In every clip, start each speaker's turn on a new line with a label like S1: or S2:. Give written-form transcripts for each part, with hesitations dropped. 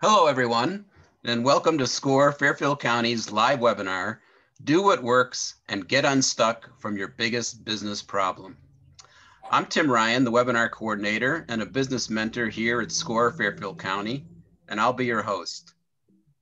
S1: Hello, everyone, and welcome to SCORE Fairfield County's live webinar, Do What Works and Get Unstuck from Your Biggest Business Problem. I'm Tim Ryan, the webinar coordinator and a business mentor here at SCORE Fairfield County, and I'll be your host.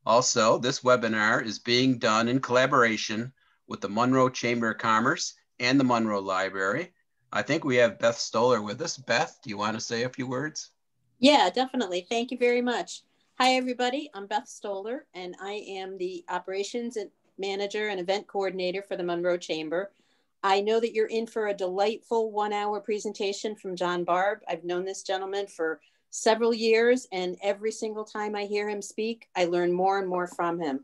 S1: Also, this webinar is being done in collaboration with the Monroe Chamber of Commerce and the Monroe Library. I think we have Beth Stoller with us. Beth, do you want to say a few words?
S2: Yeah, definitely. Thank you very much. Hi, everybody. I'm Beth Stoller, and I am the operations manager and event coordinator for the Monroe Chamber. I know that you're in for a delightful 1-hour presentation from Jon Barb. I've known this gentleman for several years, and every single time I hear him speak, I learn more and more from him.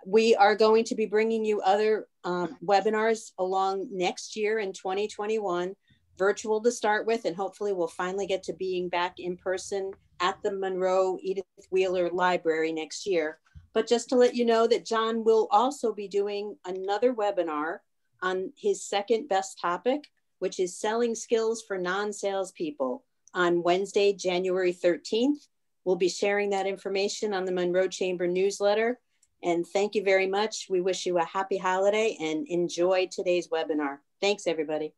S2: We are going to be bringing you other webinars along next year in 2021, virtual to start with, and hopefully we'll finally get to being back in person at the Monroe Edith Wheeler Library next year. But just to let you know that Jon will also be doing another webinar on his second best topic, which is selling skills for non-salespeople, on Wednesday, January 13th. We'll be sharing that information on the Monroe Chamber newsletter. And thank you very much. We wish you a happy holiday and enjoy today's webinar. Thanks, everybody.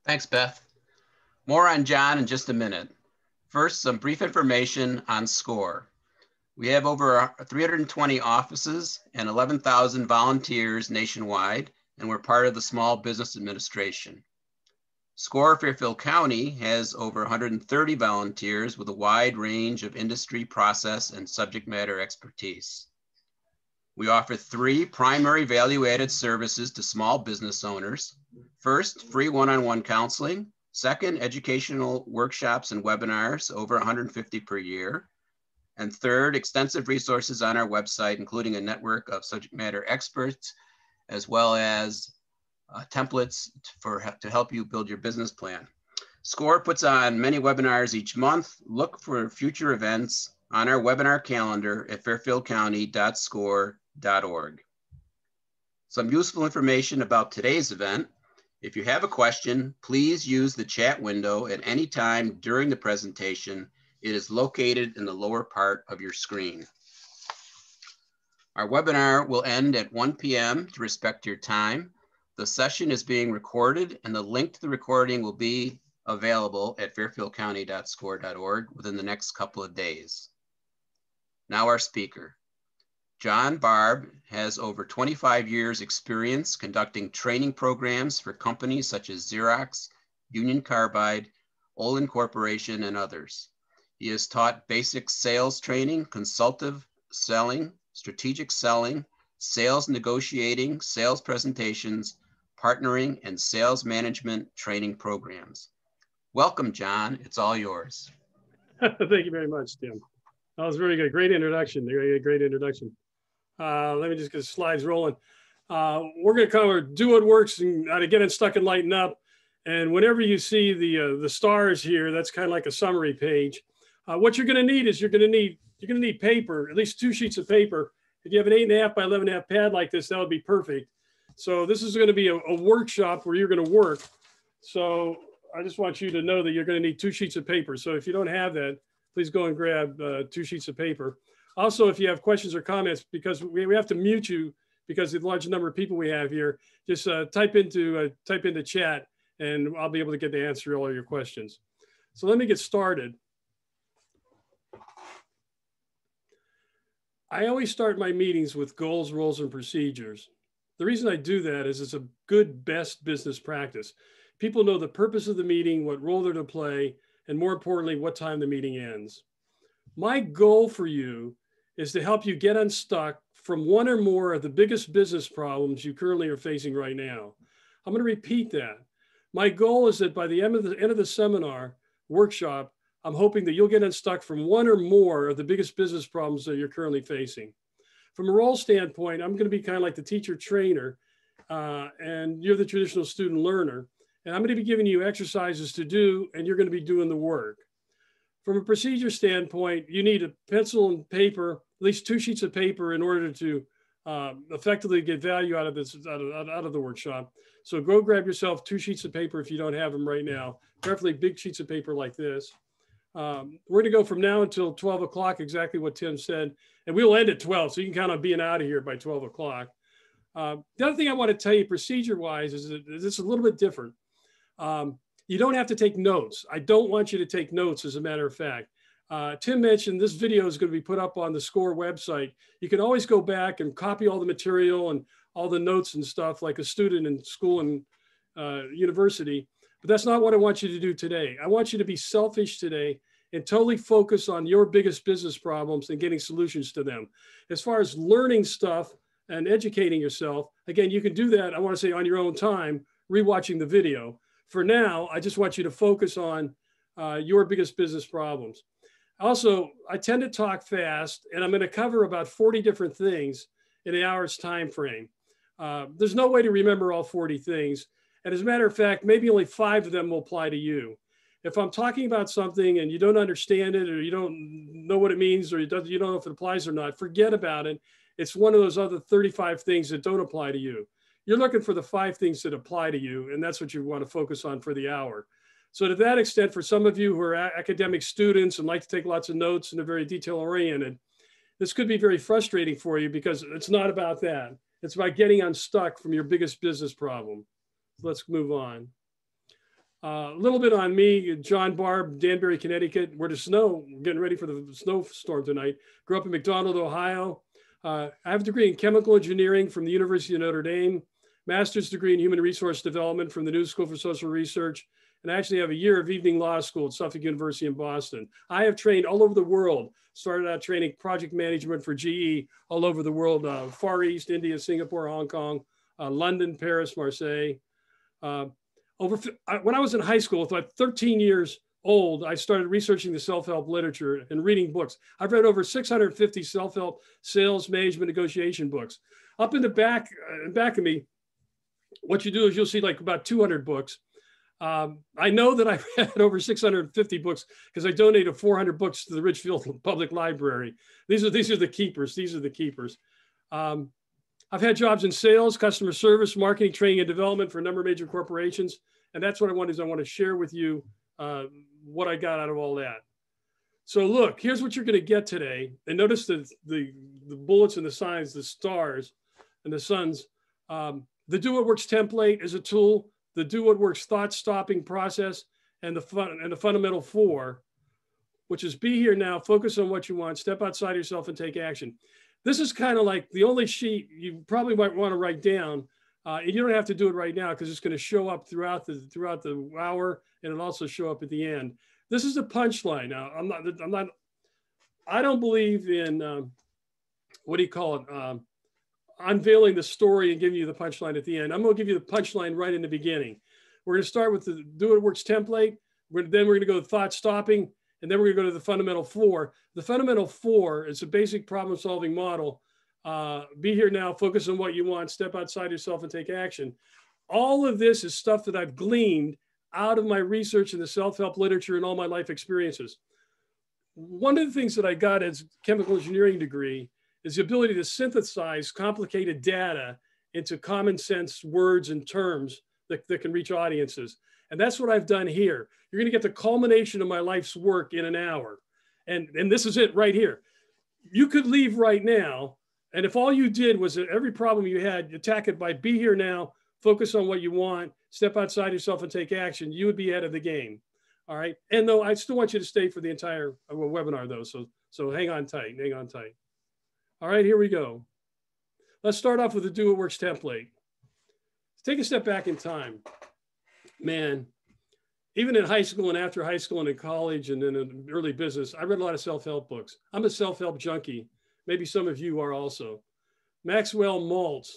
S1: Thanks, Beth. More on Jon in just a minute. First, some brief information on SCORE. We have over 320 offices and 11,000 volunteers nationwide, and we're part of the Small Business Administration. SCORE Fairfield County has over 130 volunteers with a wide range of industry, process, and subject matter expertise. We offer 3 primary value-added services to small business owners. First, free one-on-one counseling. Second, educational workshops and webinars, over 150 per year. And third, extensive resources on our website, including a network of subject matter experts, as well as templates to help you build your business plan. SCORE puts on many webinars each month. Look for future events on our webinar calendar at fairfieldcounty.score.org. Some useful information about today's event. If you have a question, please use the chat window at any time during the presentation. It is located in the lower part of your screen. Our webinar will end at 1 p.m. to respect your time. The session is being recorded, and the link to the recording will be available at fairfieldcounty.score.org within the next couple of days. Now our speaker. Jon Barb has over 25 years experience conducting training programs for companies such as Xerox, Union Carbide, Olin Corporation, and others. He has taught basic sales training, consultative selling, strategic selling, sales negotiating, sales presentations, partnering, and sales management training programs. Welcome, Jon. It's all yours.
S3: Thank you very much, Tim. That was very good. Great introduction. Great introduction. Let me just get the slides rolling. We're going to cover Do What Works and how to get unstuck and lighten up. And whenever you see the stars here, that's kind of like a summary page. What you're going to need is you're going to need paper, at least 2 sheets of paper. If you have an 8.5 by 11.5 pad like this, that would be perfect. So this is going to be a workshop where you're going to work. So I just want you to know that you're going to need 2 sheets of paper. So if you don't have that, please go and grab 2 sheets of paper. Also, if you have questions or comments, because we have to mute you because of the large number of people we have here, just type into chat and I'll be able to get to answer all of your questions. So let me get started. I always start my meetings with goals, roles, and procedures. The reason I do that is it's a good, best business practice. People know the purpose of the meeting, what role they're to play, and more importantly, what time the meeting ends. My goal for you is to help you get unstuck from one or more of the biggest business problems you currently are facing right now. I'm going to repeat that. My goal is that by the end of the seminar workshop, I'm hoping that you'll get unstuck from one or more of the biggest business problems that you're currently facing. From a role standpoint, I'm going to be kind of like the teacher trainer, and you're the traditional student learner. And I'm going to be giving you exercises to do, and you're going to be doing the work. From a procedure standpoint, you need a pencil and paper, at least 2 sheets of paper in order to effectively get value out of this, out of the workshop. So go grab yourself 2 sheets of paper if you don't have them right now, preferably big sheets of paper like this. We're going to go from now until 12 o'clock, exactly what Tim said. And we'll end at 12, so you can count on being out of here by 12 o'clock. The other thing I want to tell you procedure-wise is that this is a little bit different. You don't have to take notes. I don't want you to take notes, as a matter of fact. Tim mentioned this video is going to be put up on the SCORE website. You can always go back and copy all the material and all the notes and stuff like a student in school and university. But that's not what I want you to do today. I want you to be selfish today and totally focus on your biggest business problems and getting solutions to them. As far as learning stuff and educating yourself, again, you can do that, I want to say, on your own time, rewatching the video. For now, I just want you to focus on your biggest business problems. Also, I tend to talk fast, and I'm going to cover about 40 different things in an hour's time frame. There's no way to remember all 40 things. And as a matter of fact, maybe only 5 of them will apply to you. If I'm talking about something and you don't understand it, or you don't know what it means, or you don't know if it applies or not, forget about it. It's one of those other 35 things that don't apply to you. You're looking for the 5 things that apply to you, and that's what you want to focus on for the hour. So to that extent, for some of you who are academic students and like to take lots of notes and are very detail-oriented, this could be very frustrating for you because it's not about that. It's about getting unstuck from your biggest business problem. Let's move on. A little bit on me, Jon Barb, Danbury, Connecticut. We're getting ready for the snowstorm tonight. Grew up in McDonald, Ohio. I have a degree in chemical engineering from the University of Notre Dame, master's degree in human resource development from the New School for Social Research, and I actually have a year of evening law school at Suffolk University in Boston. I have trained all over the world, started out training project management for GE all over the world, Far East, India, Singapore, Hong Kong, London, Paris, Marseille. When I was in high school, about 13 years old, I started researching the self-help literature and reading books. I've read over 650 self-help sales, management, negotiation books. Up in the back of me, what you do is you'll see like about 200 books. I know that I've read over 650 books because I donated 400 books to the Ridgefield Public Library. These are the keepers. These are the keepers. I've had jobs in sales, customer service, marketing, training, and development for a number of major corporations. And that's what I want to share with you what I got out of all that. So look, here's what you're going to get today. And notice the bullets and the signs, the stars and the suns. The Do What Works template is a tool. The Do What Works thought-stopping process, and the fundamental 4, which is be here now, focus on what you want, step outside yourself, and take action. This is kind of like the only sheet you probably might want to write down. And you don't have to do it right now because it's going to show up throughout the hour, and it'll also show up at the end. This is the punchline. Now, I don't believe in what do you call it? Unveiling the story and giving you the punchline at the end. I'm going to give you the punchline right in the beginning. We're going to start with the Do What Works template. Then we're going to go to thought stopping, and then we're going to go to the fundamental 4. The fundamental 4 is a basic problem solving model. Be here now, focus on what you want, step outside yourself and take action. All of this is stuff that I've gleaned out of my research in the self-help literature and all my life experiences. One of the things that I got as a chemical engineering degree is the ability to synthesize complicated data into common sense words and terms that can reach audiences. And that's what I've done here. You're going to get the culmination of my life's work in an hour. And this is it right here. You could leave right now. And if all you did was every problem you had, attack it by be here now, focus on what you want, step outside yourself and take action, you would be ahead of the game. All right. And though I still want you to stay for the entire webinar though. So hang on tight, hang on tight. All right, here we go. Let's start off with the Do What Works template. Let's take a step back in time. Man, even in high school and after high school and in college and in early business, I read a lot of self-help books. I'm a self-help junkie. Maybe some of you are also. Maxwell Maltz,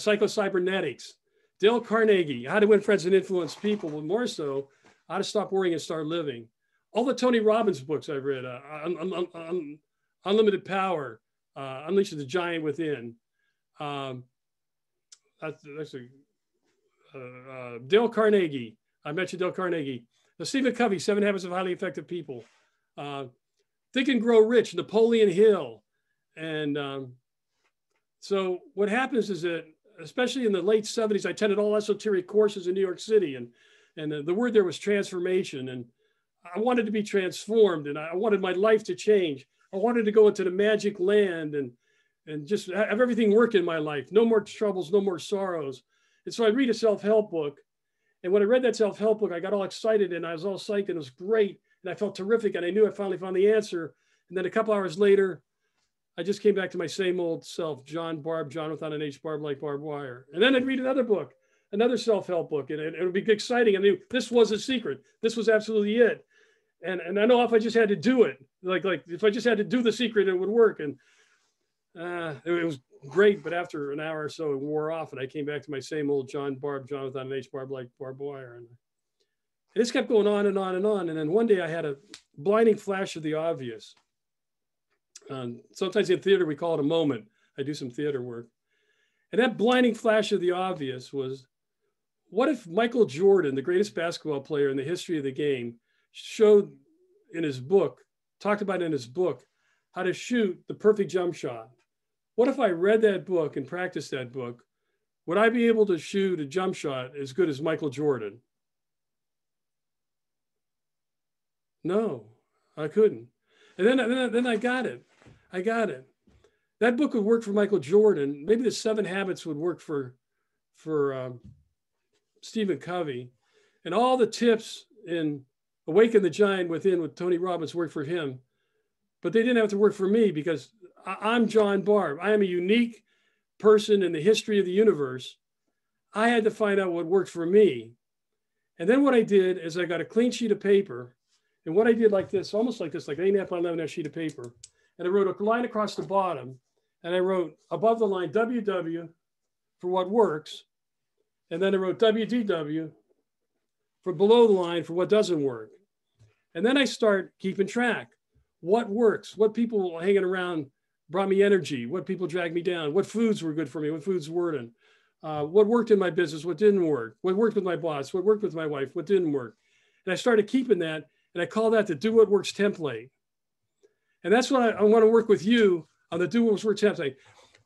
S3: Psycho-Cybernetics, Dale Carnegie, How to Win Friends and Influence People, but more so, How to Stop Worrying and Start Living. All the Tony Robbins books I've read, Unlimited Power, Unleashing the Giant Within. Dale Carnegie. I mentioned Dale Carnegie. Stephen Covey, 7 Habits of Highly Effective People. Think and Grow Rich, Napoleon Hill. And so what happens is that, especially in the late 70s, I attended all esoteric courses in New York City. And the word there was transformation. And I wanted to be transformed, and I wanted my life to change. I wanted to go into the magic land and just have everything work in my life. No more troubles, no more sorrows. And so I read a self-help book. And when I read that self-help book, I got all excited and I was all psyched and it was great. And I felt terrific. And I knew I finally found the answer. And then a couple hours later, I just came back to my same old self, Jon Barb, John without an H, Barb like barbed wire. And then I'd read another book, another self-help book. And it would be exciting. I knew this was a secret. This was absolutely it. And I know if I just had to do it, like if I just had to do the secret, it would work. And it was great, but after an hour or so, it wore off, and I came back to my same old Jon Barb, John without an H, Barb like barbed wire. And it just kept going on and on and on. And then one day I had a blinding flash of the obvious. Sometimes in theater, we call it a moment. I do some theater work. And that blinding flash of the obvious was, what if Michael Jordan, the greatest basketball player in the history of the game, showed in his book, talked about in his book, how to shoot the perfect jump shot? What if I read that book and practiced that book? Would I be able to shoot a jump shot as good as Michael Jordan? No, I couldn't. And then I got it. I got it. That book would work for Michael Jordan. Maybe the 7 Habits would work for Stephen Covey. And all the tips in Awaken the Giant Within with Tony Robbins worked for him. But they didn't have to work for me because I'm Jon Barb. I am a unique person in the history of the universe. I had to find out what worked for me. And then what I did is I got a clean sheet of paper. And what I did like this, almost like this, like an 8.5 by 11 sheet of paper. And I wrote a line across the bottom. And I wrote above the line, WW for what works. And then I wrote WDW for below the line for what doesn't work. And then I start keeping track. What works? What people hanging around brought me energy? What people dragged me down? What foods were good for me? What foods weren't? What worked in my business? What didn't work? What worked with my boss? What worked with my wife? What didn't work? And I started keeping that, and I call that the Do What Works template. And that's what I want to work with you on, the Do What Works template.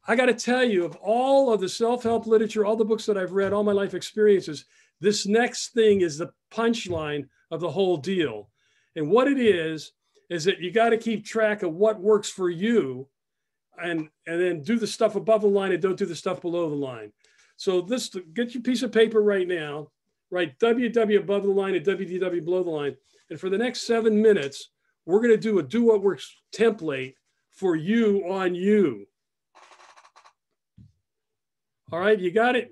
S3: I got to tell you, of all of the self-help literature, all the books that I've read, all my life experiences, this next thing is the punchline of the whole deal. And what it is that you got to keep track of what works for you, and then do the stuff above the line and don't do the stuff below the line. So get your piece of paper right now, write WW above the line and WDW below the line. And for the next 7 minutes, we're going to do a Do What Works template for you on you. All right, you got it?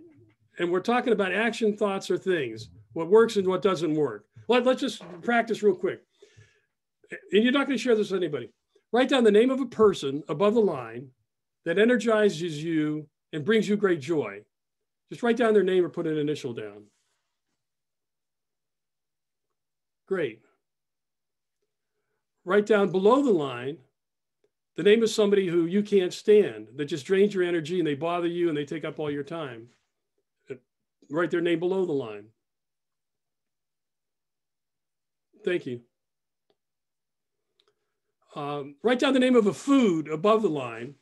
S3: And we're talking about action, thoughts, or things, what works and what doesn't work. Let's just practice real quick. And you're not going to share this with anybody. Write down the name of a person above the line that energizes you and brings you great joy. Just write down their name or put an initial down. Great. Write down below the line the name of somebody who you can't stand, that just drains your energy and they bother you and they take up all your time. Write their name below the line. Thank you. Write down the name of a food above the line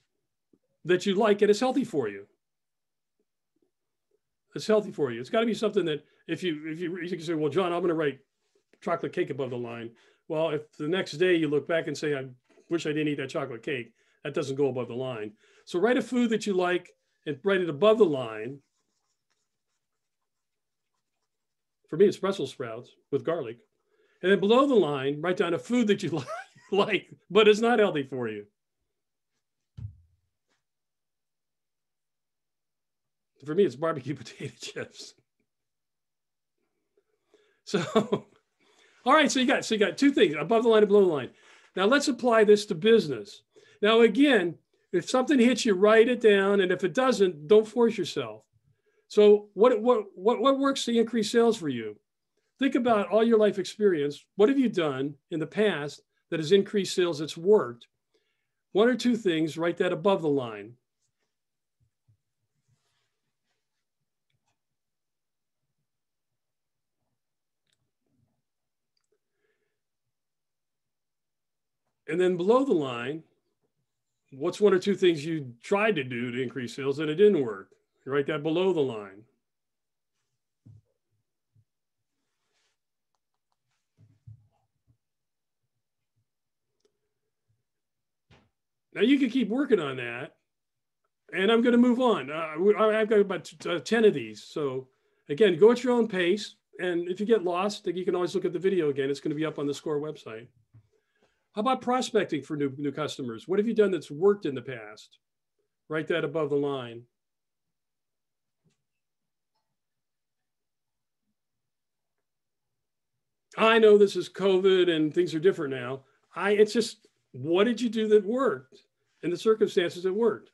S3: that you like and is healthy for you. It's healthy for you. It's got to be something that if you can say, well, John, I'm going to write chocolate cake above the line. Well, if the next day you look back and say, I wish I didn't eat that chocolate cake, that doesn't go above the line. So write a food that you like and write it above the line. For me, it's Brussels sprouts with garlic. And then below the line, write down a food that you like, but it's not healthy for you. For me, it's barbecue potato chips. So, all right, so you got 2 things, above the line and below the line. Now let's apply this to business. Now again, if something hits you, write it down, and if it doesn't, don't force yourself. So what works to increase sales for you? Think about all your life experience. What have you done in the past that has increased sales that's worked? 1 or 2 things, write that above the line. And then below the line, what's 1 or 2 things you tried to do to increase sales and it didn't work? You write that below the line. Now you can keep working on that. And I'm going to move on. I've got about 10 of these. So again, go at your own pace. And if you get lost, you can always look at the video again. It's going to be up on the SCORE website. How about prospecting for new customers? What have you done that's worked in the past? Write that above the line. I know this is COVID and things are different now. It's just, what did you do that worked in the circumstances that worked?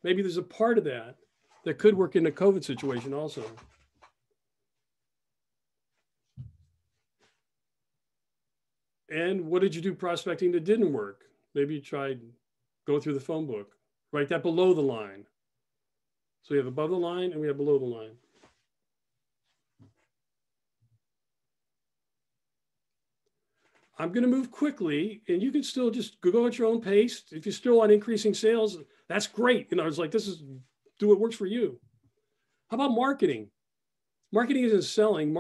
S3: Maybe there's a part of that that could work in a COVID situation also. And what did you do prospecting that didn't work? Maybe you tried go through the phone book. Write that below the line. So we have above the line and we have below the line. I'm going to move quickly, and you can still just go at your own pace. If you're still on increasing sales, that's great. You know, it's like, do what works for you. How about marketing? Marketing isn't selling.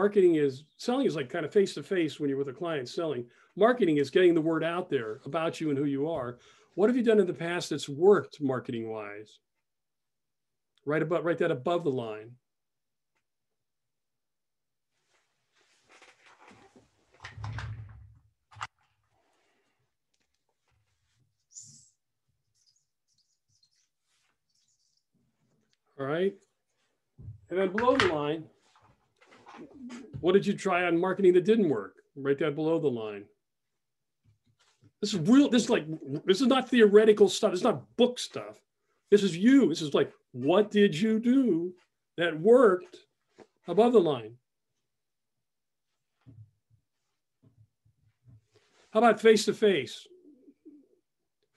S3: Selling is like kind of face-to-face when you're with a client selling. Marketing is getting the word out there about you and who you are. What have you done in the past that's worked marketing-wise? Write that above the line. All right. And then below the line, what did you try on marketing that didn't work? Write that below the line. This is real. This is not theoretical stuff. It's not book stuff. This is you. This is like, what did you do that worked above the line? How about face-to-face?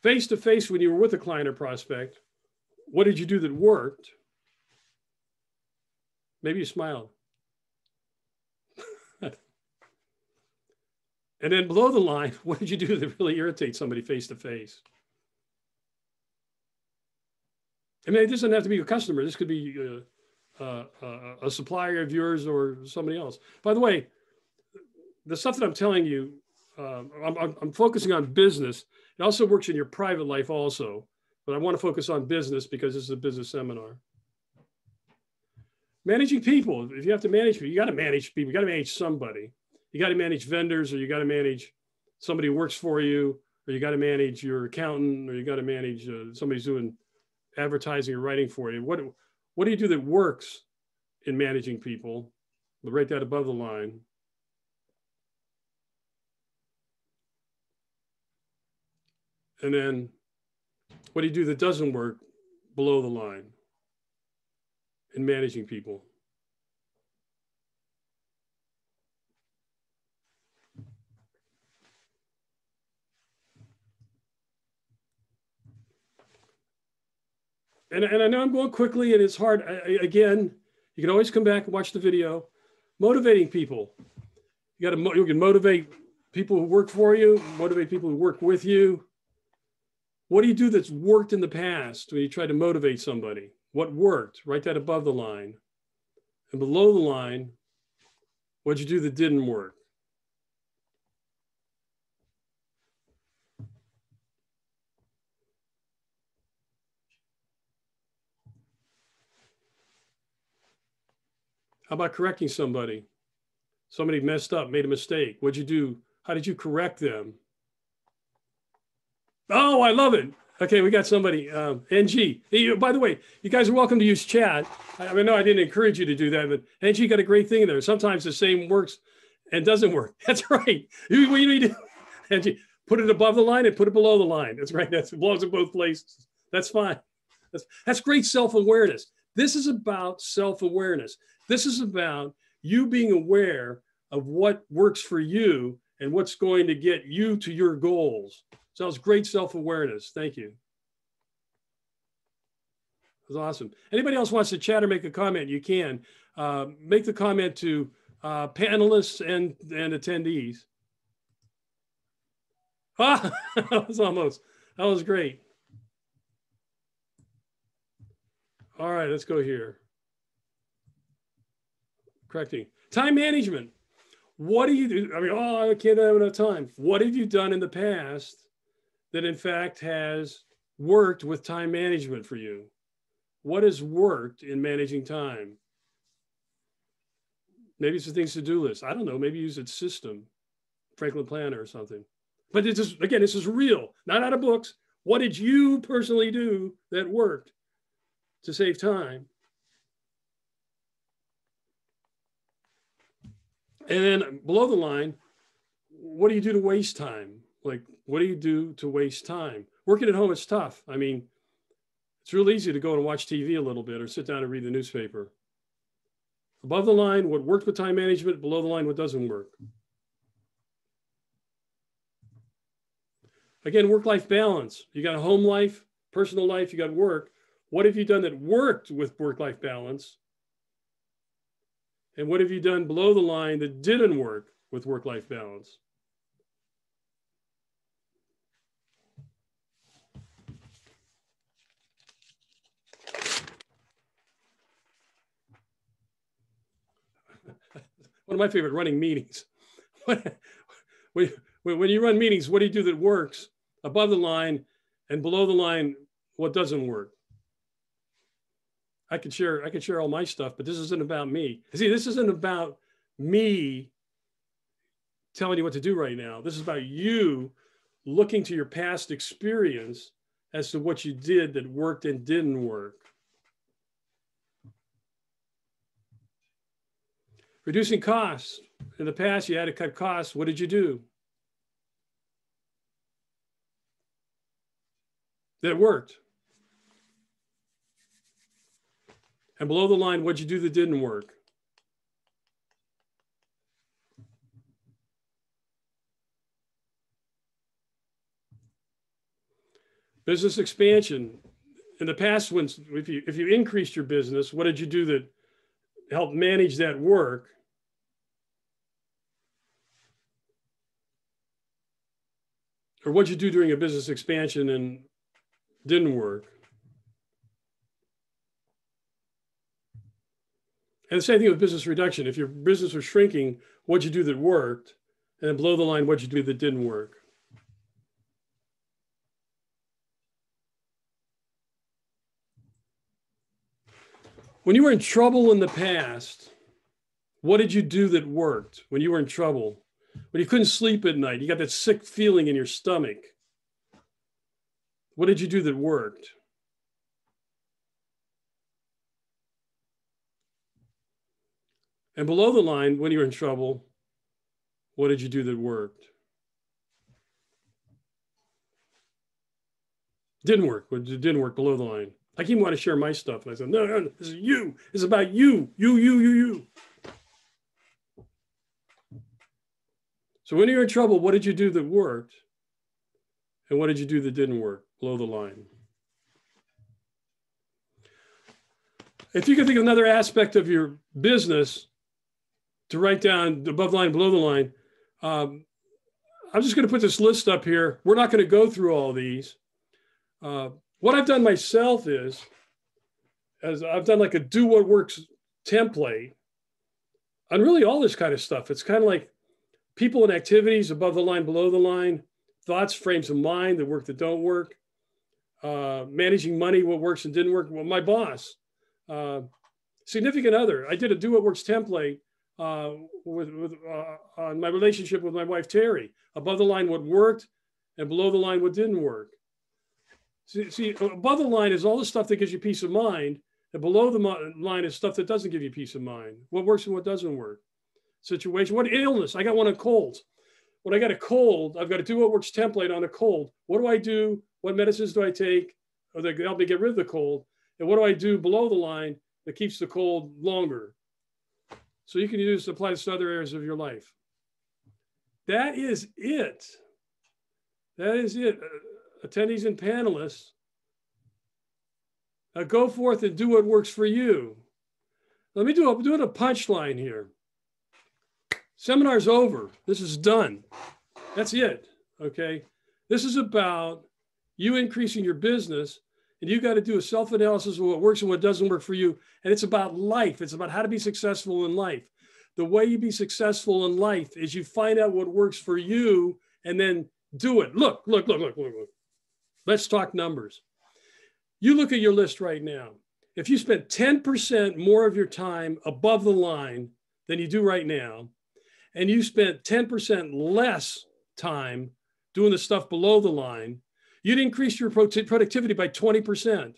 S3: Face-to-face when you were with a client or prospect, what did you do that worked? Maybe you smiled. And then below the line, what did you do that really irritates somebody face-to-face? I mean, it doesn't have to be a customer. This could be a supplier of yours or somebody else. By the way, the stuff that I'm telling you, I'm focusing on business. It also works in your private life also, but I want to focus on business because this is a business seminar. Managing people. If you have to manage people, you got to manage people. You got to manage somebody. You got to manage vendors, or you got to manage somebody who works for you, or you got to manage your accountant, or you got to manage somebody who's doing advertising or writing for you. What do you do that works in managing people? We'll write that above the line. And then what do you do that doesn't work below the line in managing people? And I know I'm going quickly and it's hard. Again, you can always come back and watch the video. Motivating people. You can motivate people who work for you, motivate people who work with you. What do you do that's worked in the past when you try to motivate somebody? What worked? Write that above the line. And below the line, what'd you do that didn't work? How about correcting somebody? Somebody messed up, made a mistake. What'd you do? How did you correct them? Oh, I love it. Okay, we got somebody, NG. By the way, you guys are welcome to use chat. I know I didn't encourage you to do that, but NG got a great thing in there. Sometimes the same works and doesn't work. That's right. What you need to do, NG, put it above the line and put it below the line. That's right. It belongs in both places. That's fine. That's great self-awareness. This is about self-awareness. This is about you being aware of what works for you and what's going to get you to your goals. So that was great self-awareness. Thank you. That was awesome. Anybody else wants to chat or make a comment, you can. Make the comment to panelists and attendees. Ah, that was great. All right, let's go here. Correcting. Time management. What do you do? I mean, oh, I can't have enough time. What have you done in the past that in fact has worked with time management for you? What has worked in managing time? Maybe it's a things to-do list. I don't know, maybe use its system, Franklin Planner or something. But it's just, again, this is real, not out of books. What did you personally do that worked to save time? And then below the line, what do you do to waste time? Like, what do you do to waste time? Working at home is tough. I mean, it's real easy to go and watch TV a little bit or sit down and read the newspaper. Above the line, what worked with time management. Below the line, what doesn't work. Again, work-life balance. You got a home life, personal life, you got work. What have you done that worked with work-life balance? And what have you done below the line that didn't work with work-life balance? One of my favorite, running meetings. When you run meetings, what do you do that works above the line, and below the line, what doesn't work? I could share all my stuff, but this isn't about me. See, this isn't about me telling you what to do right now. This is about you looking to your past experience as to what you did that worked and didn't work. Reducing costs. In the past, you had to cut costs. What did you do that worked? And below the line, what'd you do that didn't work? Business expansion. In the past, if you increased your business, what did you do that helped manage that work? Or what'd you do during a business expansion and didn't work? And the same thing with business reduction. If your business was shrinking, what'd you do that worked? And then below the line, what'd you do that didn't work? When you were in trouble in the past, what did you do that worked when you were in trouble? When you couldn't sleep at night, you got that sick feeling in your stomach. What did you do that worked? And below the line, when you were in trouble, what did you do that worked? Didn't work. It didn't work below the line. I keep wanting to share my stuff. And I said, no, this is you. This is about you. You. So when you're in trouble, what did you do that worked? And what did you do that didn't work below the line? If you can think of another aspect of your business to write down above the line, below the line, I'm just going to put this list up here. We're not going to go through all these. What I've done myself is, as I've done like a do what works template on really all this kind of stuff. It's kind of like people and activities above the line, below the line, thoughts, frames of mind that work, that don't work, managing money, what works and didn't work. Well, my boss, significant other, I did a do what works template on my relationship with my wife, Terry. Above the line, what worked, and below the line, what didn't work. See, above the line is all the stuff that gives you peace of mind, and below the line is stuff that doesn't give you peace of mind. What works and what doesn't work. Situation, what illness? I got one of colds. When I got a cold, I've got to do what works template on a cold. What do I do? What medicines do I take that help me get rid of the cold? And what do I do below the line that keeps the cold longer? So you can use to apply this to other areas of your life. That is it. That is it. Attendees and panelists, go forth and do what works for you. Let me do a punchline here. Seminar's over. This is done. That's it. Okay. This is about you increasing your business, and you got to do a self-analysis of what works and what doesn't work for you. And it's about life. It's about how to be successful in life. The way you be successful in life is you find out what works for you and then do it. Look. Let's talk numbers. You look at your list right now. If you spent 10% more of your time above the line than you do right now, and you spent 10% less time doing the stuff below the line, you'd increase your productivity by 20%.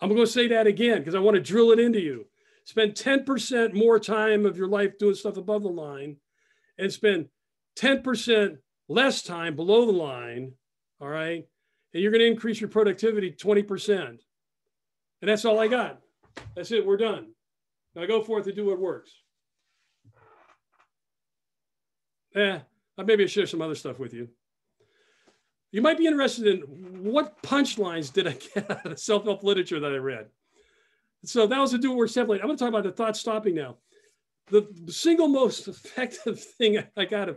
S3: I'm going to say that again because I want to drill it into you. Spend 10% more time of your life doing stuff above the line and spend 10% less time below the line, all right? And you're going to increase your productivity 20%. And that's all I got. That's it. We're done. Now go forth and do what works. Maybe I'll share some other stuff with you. You might be interested in what punchlines did I get out of the self-help literature that I read. So that was a do-it-work template. I'm going to talk about the thought stopping now. The single most effective thing I got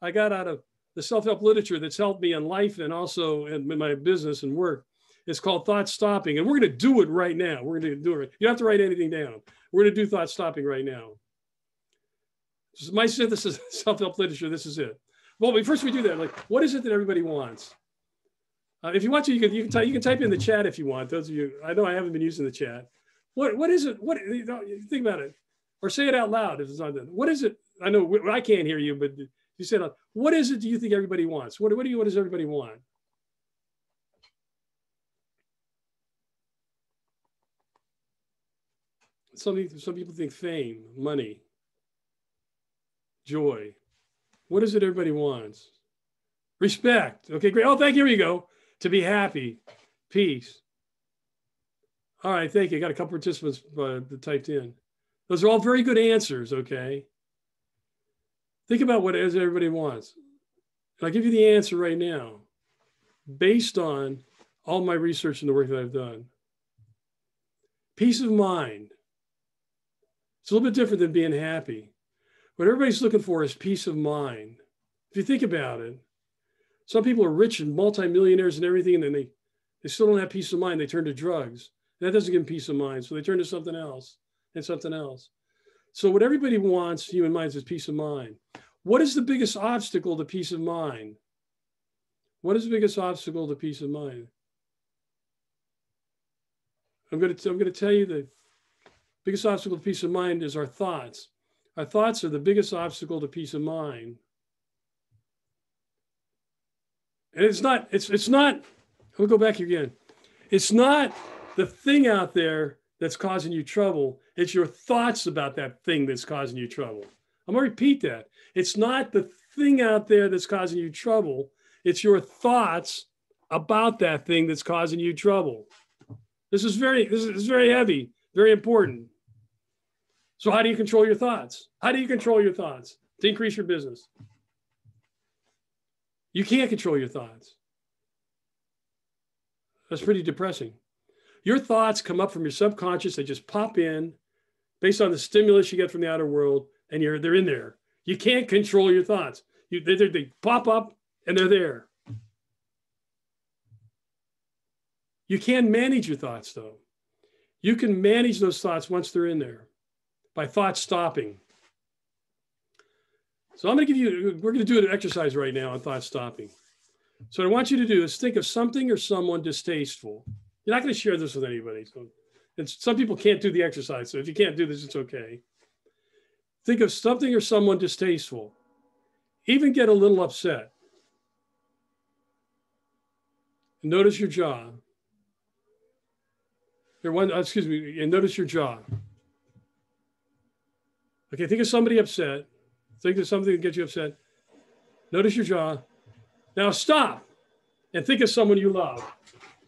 S3: out of the self-help literature that's helped me in life and also in my business and work is called thought stopping. And we're going to do it right now. We're going to do it. You don't have to write anything down. We're going to do thought stopping right now. This is my synthesis of self-help literature. This is it. Well, first we do that. Like, what is it that everybody wants? If you want to, you can type in the chat if you want. Those of you, I know I haven't been using the chat. What is it? What, you know, think about it, or say it out loud if it's not done. What is it? I know I can't hear you, but you said, what is it? Do you think everybody wants? What does everybody want? Some people think fame, money, joy. What is it everybody wants? Respect. Okay, great. Oh, thank you. Here you go. To be happy, peace. All right, thank you. I got a couple participants that typed in. Those are all very good answers, okay? Think about what it is everybody wants. And I'll give you the answer right now, based on all my research and the work that I've done. Peace of mind. It's a little bit different than being happy. What everybody's looking for is peace of mind. If you think about it, some people are rich and multimillionaires and everything, and then they still don't have peace of mind. They turn to drugs. That doesn't give them peace of mind. So they turn to something else and something else. So what everybody wants, human minds, is peace of mind. What is the biggest obstacle to peace of mind? What is the biggest obstacle to peace of mind? I'm going to tell you the biggest obstacle to peace of mind is our thoughts. Our thoughts are the biggest obstacle to peace of mind. And it's not, we'll go back again. It's not the thing out there that's causing you trouble. It's your thoughts about that thing that's causing you trouble. I'm going to repeat that. It's not the thing out there that's causing you trouble. It's your thoughts about that thing that's causing you trouble. This is very heavy, very important. So how do you control your thoughts? How do you control your thoughts to increase your business? You can't control your thoughts. That's pretty depressing. Your thoughts come up from your subconscious. They just pop in based on the stimulus you get from the outer world, and they're in there. You can't control your thoughts. They pop up, and they're there. You can manage your thoughts, though. You can manage those thoughts once they're in there by thought stopping. So we're going to do an exercise right now on thought stopping. So what I want you to do is think of something or someone distasteful. You're not going to share this with anybody. And some people can't do the exercise. So if you can't do this, it's okay. Think of something or someone distasteful. Even get a little upset. And notice your jaw. And notice your jaw. Okay, think of somebody upset. Think of something that gets you upset. Notice your jaw. Now stop and think of someone you love.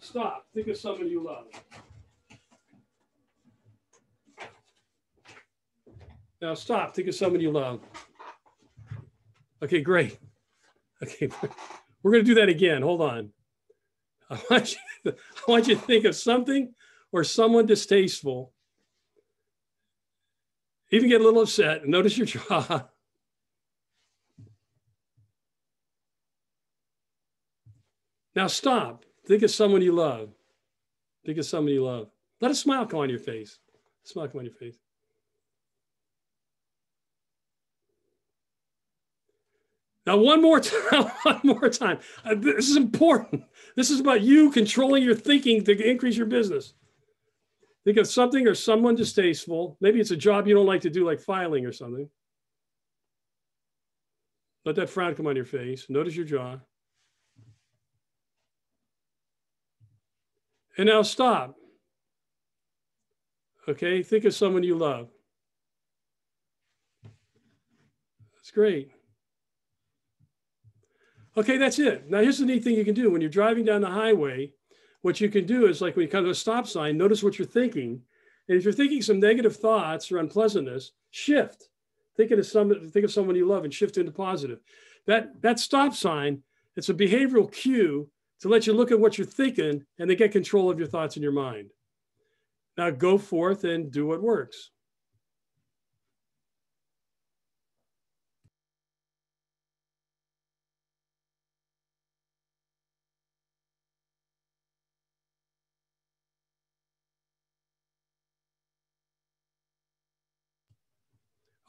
S3: Stop. Think of someone you love. Now stop. Think of someone you love. Okay, great. Okay, we're going to do that again. Hold on. I want you to think of something or someone distasteful. Even get a little upset and notice your jaw. Now stop. Think of someone you love. Think of someone you love. Let a smile come on your face. A smile come on your face. Now, one more time, one more time. This is important. This is about you controlling your thinking to increase your business. Think of something or someone distasteful. Maybe it's a job you don't like to do, like filing or something. Let that frown come on your face. Notice your jaw. And now stop. Okay, think of someone you love. That's great. Okay, that's it. Now here's the neat thing you can do. When you're driving down the highway, what you can do is, like when you come to a stop sign, notice what you're thinking. And if you're thinking some negative thoughts or unpleasantness, shift. Think of someone you love and shift into positive. That stop sign, it's a behavioral cue to let you look at what you're thinking and then get control of your thoughts in your mind. Now go forth and do what works.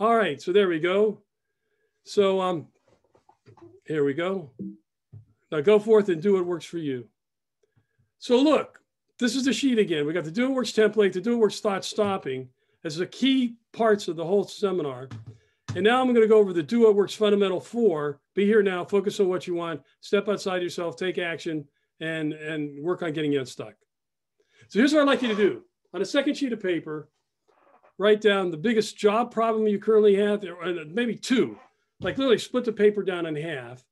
S3: All right, so there we go. So here we go. Now go forth and do what works for you. So look, this is the sheet again. We got the Do What Works template, the Do What Works thought stopping as the key parts of the whole seminar. And now I'm going to go over the Do What Works fundamental 4. Be here now, focus on what you want, step outside yourself, take action, and work on getting you unstuck. So here's what I'd like you to do. On a second sheet of paper, write down the biggest job problem you currently have, or maybe 2. Like literally split the paper down in half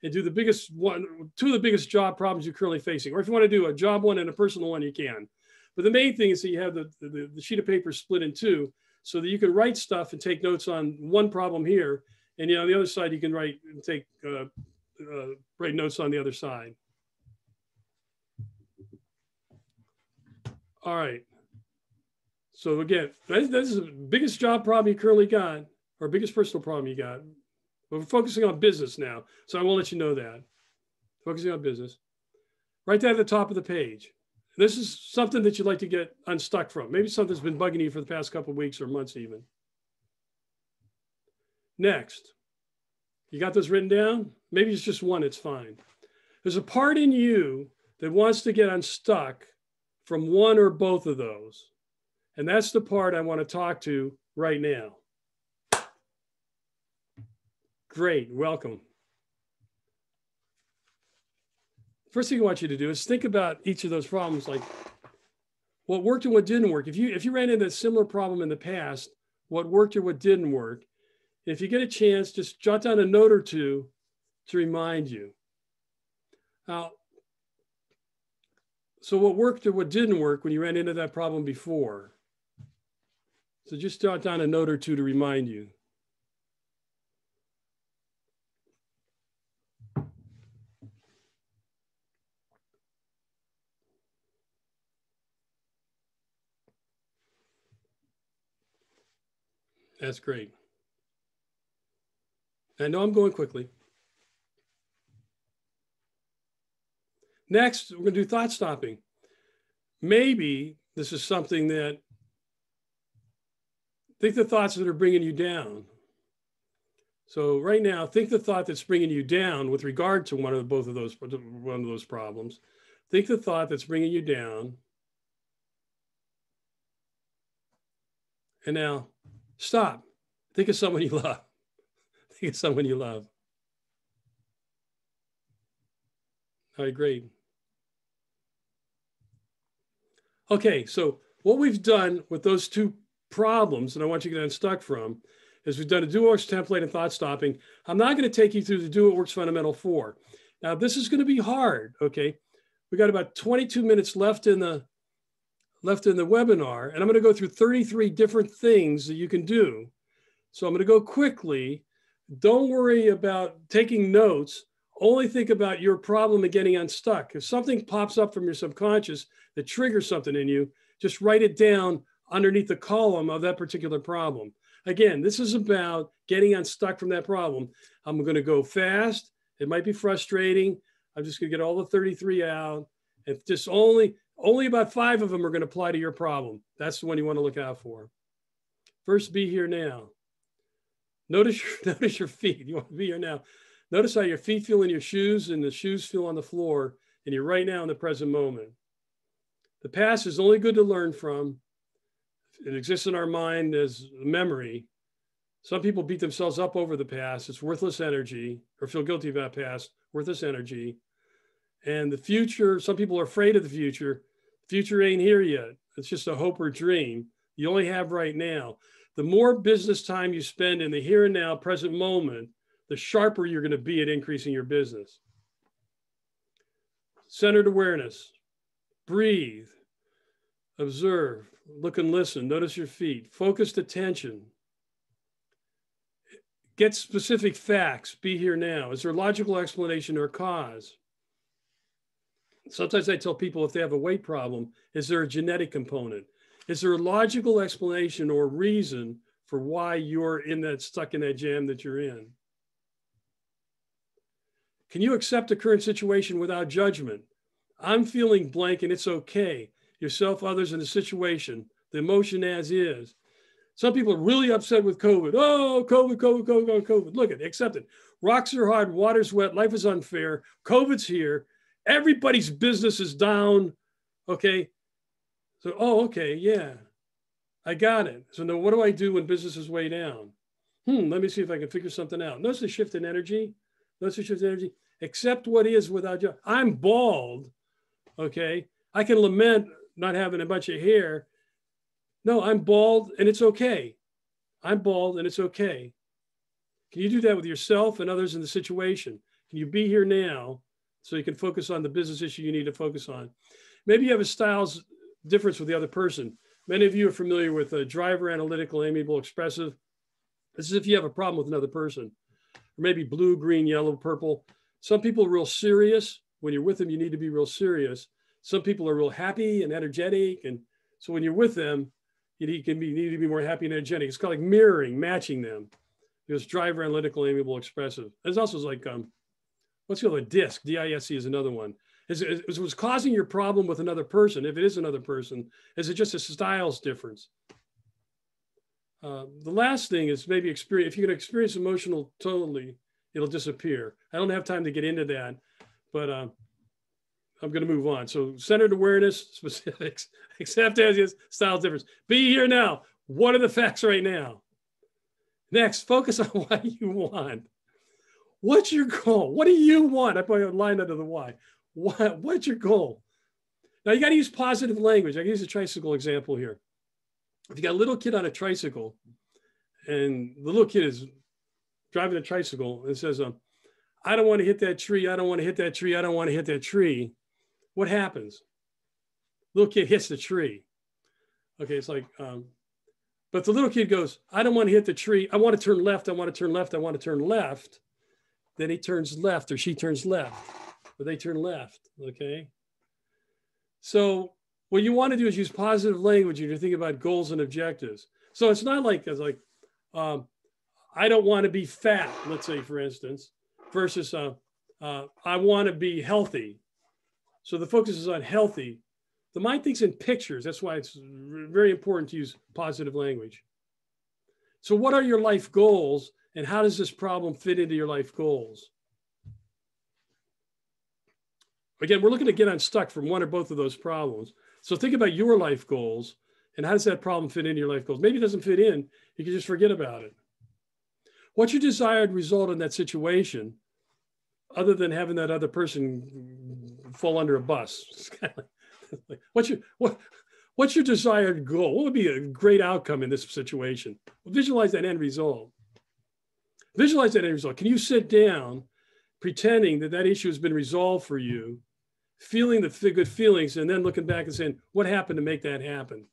S3: and do the biggest one, 2 of the biggest job problems you're currently facing. Or if you want to do a job one and a personal one, you can. But the main thing is that you have the sheet of paper split in 2 so that you can write stuff and take notes on one problem here. And on the other side, you can write notes on the other side. All right. So again, this is the biggest job problem you currently got, or biggest personal problem you got. But we're focusing on business now, so I won't let you know that. Focusing on business. Right there at the top of the page. This is something that you'd like to get unstuck from. Maybe something's been bugging you for the past couple of weeks or months even. Next, you got those written down? Maybe it's just one, it's fine. There's a part in you that wants to get unstuck from one or both of those. And that's the part I want to talk to right now. Great, welcome. First thing I want you to do is think about each of those problems, like what worked and what didn't work. If you ran into a similar problem in the past, what worked or what didn't work. If you get a chance, just jot down a note or 2 to remind you. Now, so what worked or what didn't work when you ran into that problem before? So just jot down a note or 2 to remind you. That's great. I know I'm going quickly. Next, we're going to do thought stopping. Maybe this is something that, think the thoughts that are bringing you down. So right now, think the thought that's bringing you down with regard to one of those problems. Think the thought that's bringing you down. And now, stop. Think of someone you love. Think of someone you love. All right, great. Okay, so what we've done with those 2 problems, and I want you to get unstuck from, is we've done a Do What Works template and thought stopping. I'm not going to take you through the Do What Works fundamental 4. Now, this is going to be hard, okay? We got about 22 minutes left in the webinar, and I'm going to go through 33 different things that you can do. So I'm going to go quickly. Don't worry about taking notes. Only think about your problem and getting unstuck. If something pops up from your subconscious that triggers something in you, just write it down underneath the column of that particular problem. Again, this is about getting unstuck from that problem. I'm going to go fast. It might be frustrating. I'm just going to get all the 33 out. If just only about 5 of them are going to apply to your problem. That's the one you want to look out for. First, be here now. Notice your feet. You want to be here now. Notice how your feet feel in your shoes and the shoes feel on the floor, and you're right now in the present moment. The past is only good to learn from. It exists in our mind as a memory. Some people beat themselves up over the past. It's worthless energy, or feel guilty about past, worthless energy. And the future, some people are afraid of the future. The future ain't here yet. It's just a hope or dream you only have right now. The more business time you spend in the here and now, present moment, the sharper you're going to be at increasing your business. Centered awareness. Breathe. Observe. Look and listen. Notice your feet. Focused attention. Get specific facts. Be here now. Is there a logical explanation or cause? Sometimes I tell people if they have a weight problem, is there a genetic component? Is there a logical explanation or reason for why you're stuck in that jam that you're in? Can you accept the current situation without judgment? I'm feeling blank and it's okay. Yourself, others, and the situation, the emotion as is. Some people are really upset with COVID. Oh, COVID. Look at it, accept it. Rocks are hard, water's wet, life is unfair. COVID's here. Everybody's business is down. Okay. So, okay, yeah, I got it. So now what do I do when business is way down? Let me see if I can figure something out. Notice the shift in energy. Accept what is without judgment. I'm bald. Okay. I can lament not having a bunch of hair. No, I'm bald and it's okay. I'm bald and it's okay. Can you do that with yourself and others in the situation? Can you be here now so you can focus on the business issue you need to focus on? Maybe you have a styles difference with the other person. Many of you are familiar with driver, analytical, amiable, expressive. This is if you have a problem with another person. Or maybe blue, green, yellow, purple. Some people are real serious. When you're with them, you need to be real serious. Some people are real happy and energetic. And so when you're with them, you need to be more happy and energetic. It's called like mirroring, matching them. There's driver, analytical, amiable, expressive. There's also like, what's the other? DISC, D-I-S-C is another one. Is what's causing your problem with another person, if it is another person, is it just a styles difference? The last thing is maybe experience. If you can experience emotional totally, it'll disappear. I don't have time to get into that, but I'm going to move on. So centered awareness, specifics, accept as is, styles difference. Be here now. What are the facts right now? Next, focus on what you want. What's your goal? What do you want? I put a line under the why. What's your goal? Now you got to use positive language. I can use a tricycle example here. If you got a little kid on a tricycle and the little kid is driving a tricycle and says, I don't want to hit that tree. I don't want to hit that tree. I don't want to hit that tree. What happens? Little kid hits the tree. Okay. It's like, but the little kid goes, I don't want to hit the tree. I want to turn left. I want to turn left. I want to turn left. Then he turns left or she turns left. But they turn left, okay? So what you want to do is use positive language when you're thinking about goals and objectives. So it's not like, I don't want to be fat, let's say, for instance, versus I want to be healthy. So the focus is on healthy. The mind thinks in pictures. That's why it's very important to use positive language. So what are your life goals and how does this problem fit into your life goals? Again, we're looking to get unstuck from one or both of those problems. So think about your life goals and how does that problem fit into your life goals? Maybe it doesn't fit in. You can just forget about it. What's your desired result in that situation other than having that other person fall under a bus? It's kind of like, what's your desired goal? What would be a great outcome in this situation? Well, visualize that end result. Visualize that end result. Can you sit down pretending that that issue has been resolved for you, feeling the good feelings, and then looking back and saying, what happened to make that happen?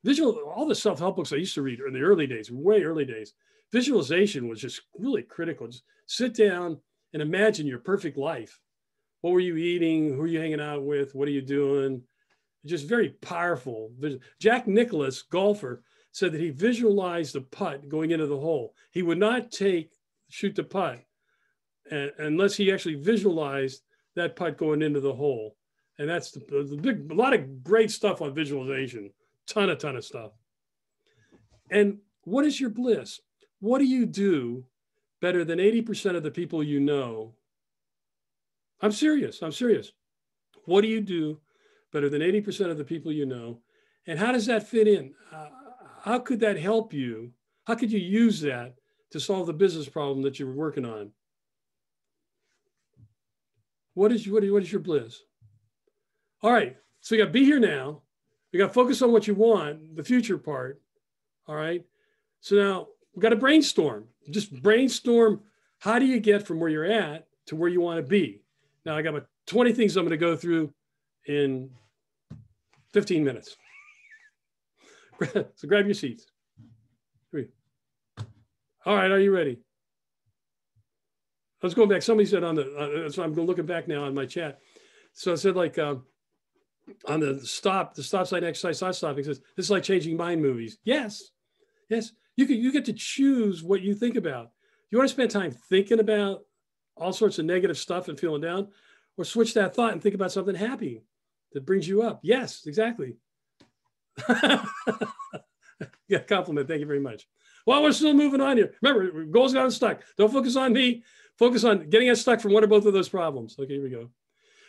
S3: All the self-help books I used to read in the early days, way early days, visualization was just really critical. Just sit down and imagine your perfect life. What were you eating? Who are you hanging out with? What are you doing? Just very powerful. Jack Nicklaus, golfer, said that he visualized the putt going into the hole. He would not shoot the putt unless he actually visualized that putt going into the hole. And that's a lot of great stuff on visualization, ton of stuff. And what is your bliss? What do you do better than 80% of the people you know? I'm serious. I'm serious. What do you do better than 80% of the people you know? And how does that fit in? How could that help you? How could you use that to solve the business problem that you were working on? What is your bliss? All right. So you got to be here now. We got to focus on what you want, the future part. All right. So now we got to brainstorm. Just brainstorm. How do you get from where you're at to where you want to be? Now I got about 20 things I'm going to go through in 15 minutes. So grab your seats. All right. Are you ready? I was going back. Somebody said so I'm looking back now on my chat. So I said like, on the stop sign exercise, stop stopping, says, this is like changing mind movies. Yes. Yes. You get to choose what you think about. You want to spend time thinking about all sorts of negative stuff and feeling down, or switch that thought and think about something happy that brings you up. Yes, exactly. Yeah, compliment. Thank you very much. Well, we're still moving on here. Remember, goals got unstuck. Don't focus on me. Focus on getting unstuck from one or both of those problems. Okay, here we go.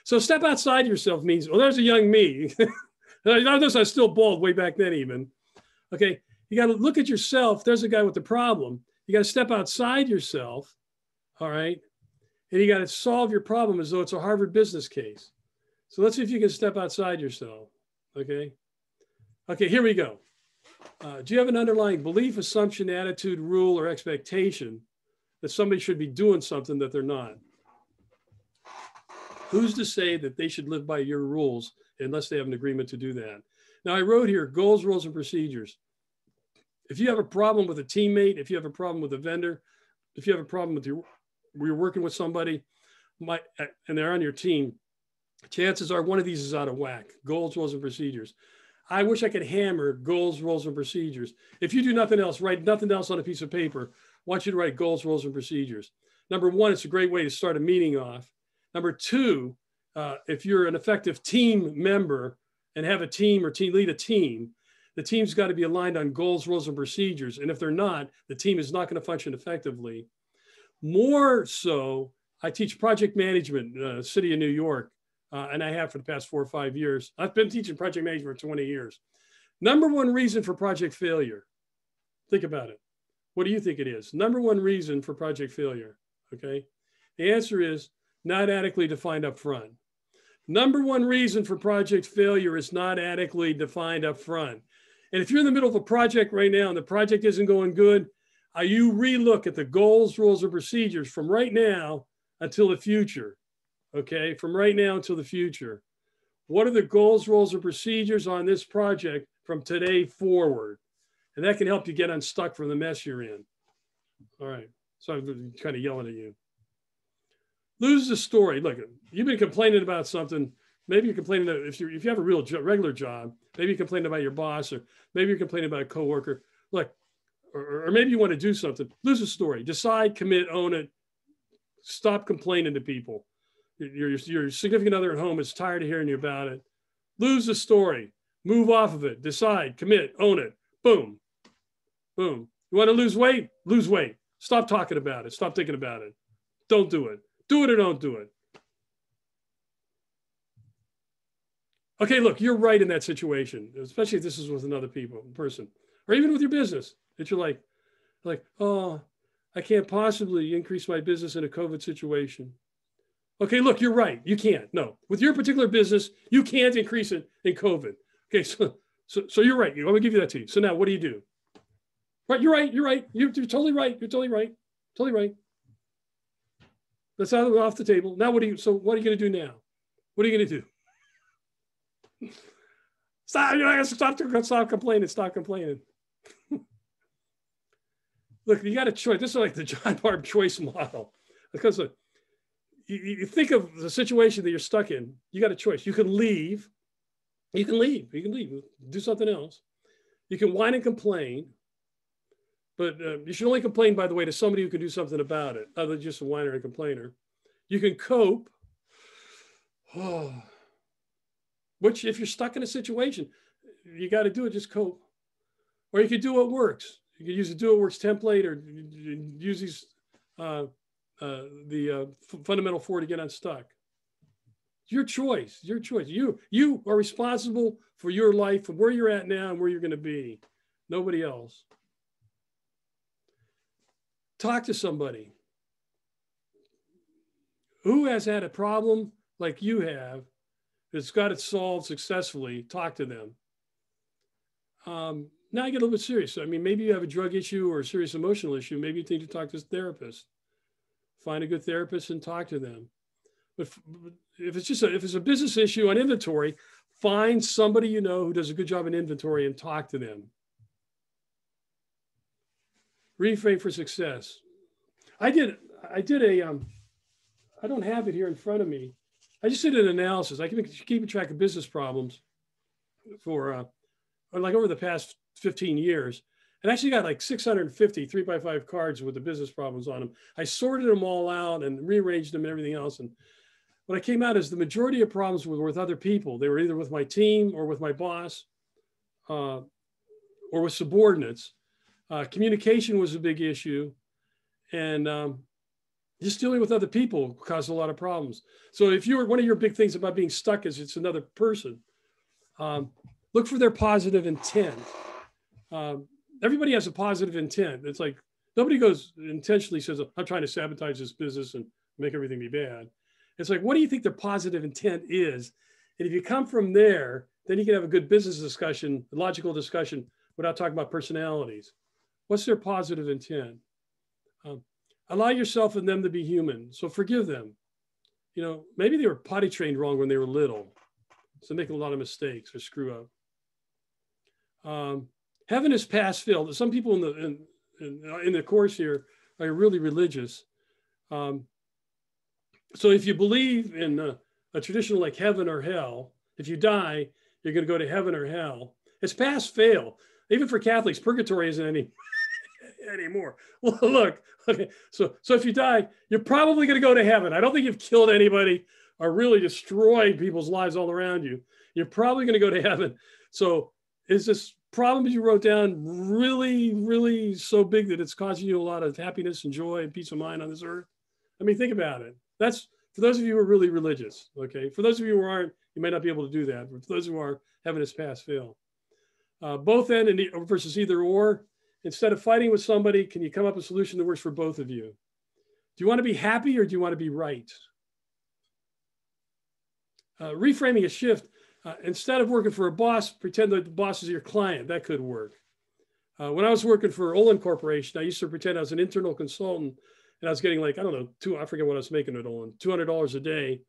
S3: So step outside yourself means, well, there's a young me. Notice I was still bald way back then even. Okay, you got to look at yourself. There's a guy with the problem. You got to step outside yourself, all right? And you got to solve your problem as though it's a Harvard business case. So let's see if you can step outside yourself, okay? Okay, here we go. Do you have an underlying belief, assumption, attitude, rule, or expectation that somebody should be doing something that they're not? Who's to say that they should live by your rules unless they have an agreement to do that? Now, I wrote here goals, rules, and procedures. If you have a problem with a teammate, if you have a problem with a vendor, if you have a problem with you're working with somebody and they're on your team, chances are one of these is out of whack. Goals, rules, and procedures. I wish I could hammer goals, rules, and procedures. If you do nothing else, write nothing else on a piece of paper. I want you to write goals, rules, and procedures. Number one, it's a great way to start a meeting off. Number two, if you're an effective team member and have a team or lead a team, the team's got to be aligned on goals, rules, and procedures. And if they're not, the team is not going to function effectively. More so, I teach project management, city of New York, and I have for the past 4 or 5 years. I've been teaching project management for 20 years. Number one reason for project failure. Think about it. What do you think it is? Number one reason for project failure, okay? The answer is not adequately defined up front. Number one reason for project failure is not adequately defined up front. And if you're in the middle of a project right now and the project isn't going good, you relook at the goals, rules, and procedures from right now until the future. Okay, from right now until the future. What are the goals, rules, and procedures on this project from today forward? And that can help you get unstuck from the mess you're in. All right, so I'm kind of yelling at you. Lose the story. Look, you've been complaining about something. Maybe you're complaining that if you have a real regular job, maybe you're complaining about your boss, or maybe you're complaining about a coworker. Look, or maybe you want to do something. Lose the story. Decide, commit, own it. Stop complaining to people. Your significant other at home is tired of hearing you about it. Lose the story. Move off of it. Decide, commit, own it. Boom. Boom. You want to lose weight? Lose weight. Stop talking about it. Stop thinking about it. Don't do it. Do it or don't do it. Okay, look, you're right in that situation, especially if this is with another person, or even with your business, that you're like, oh, I can't possibly increase my business in a COVID situation. Okay, look, you're right. You can't. No, with your particular business, you can't increase it in COVID. Okay, so you're right. I'm gonna give you that to you. So now, what do you do? Right, you're right. You're right. You're totally right. You're totally right. Totally right. That's off the table. Now, what are you gonna do now? What are you gonna do? Stop complaining. Stop complaining. Look, you got a choice. This is like the Jon Barb choice model. Because you think of the situation that you're stuck in, you got a choice. You can leave. You can leave. Do something else. You can whine and complain. But you should only complain, by the way, to somebody who can do something about it, other than just a whiner and complainer. You can cope. Which, if you're stuck in a situation, you got to do it, just cope. Or you could do what works. You could use a do what works template, or use these fundamental 4 to get unstuck. Your choice, your choice. You are responsible for your life, from where you're at now and where you're going to be. Nobody else. Talk to somebody who has had a problem like you have, that's got it solved successfully. Talk to them. Now I get a little bit serious. I mean, maybe you have a drug issue or a serious emotional issue. Maybe you need to talk to a therapist. Find a good therapist and talk to them. But if it's a business issue on inventory, find somebody you know who does a good job in inventory and talk to them. Reframe for success. I don't have it here in front of me. I just did an analysis. I can keep track of business problems for like over the past 15 years. And actually got like 650 3x5 cards with the business problems on them. I sorted them all out and rearranged them and everything else. And what I came out is the majority of problems were with other people. They were either with my team or with my boss or with subordinates. Communication was a big issue. And just dealing with other people caused a lot of problems. So if one of your big things about being stuck is it's another person, look for their positive intent. Everybody has a positive intent. It's like nobody goes intentionally says, I'm trying to sabotage this business and make everything be bad. It's like, what do you think their positive intent is? And if you come from there, then you can have a good business discussion, a logical discussion without talking about personalities. What's their positive intent? Allow yourself and them to be human. So forgive them. You know, maybe they were potty trained wrong when they were little. So they make a lot of mistakes or screw up. Heaven is pass fail. Some people in the course here are really religious. So if you believe in a traditional like heaven or hell, if you die, you're going to go to heaven or hell. It's pass fail. Even for Catholics, purgatory isn't anymore. Well, look, okay. So if you die, you're probably going to go to heaven. I don't think you've killed anybody or really destroyed people's lives all around you. You're probably going to go to heaven. So is this problem you wrote down really, really so big that it's causing you a lot of happiness and joy and peace of mind on this earth? I mean, think about it. That's for those of you who are really religious, okay? For those of you who aren't, you may not be able to do that. But for those who are, heaven is pass fail. Both end versus either or. Instead of fighting with somebody, can you come up with a solution that works for both of you? Do you want to be happy or do you want to be right? Reframing a shift. Instead of working for a boss, pretend that the boss is your client. That could work. When I was working for Olin Corporation, I used to pretend I was an internal consultant and I was getting like, I don't know, I forget what I was making at Olin, $200 a day.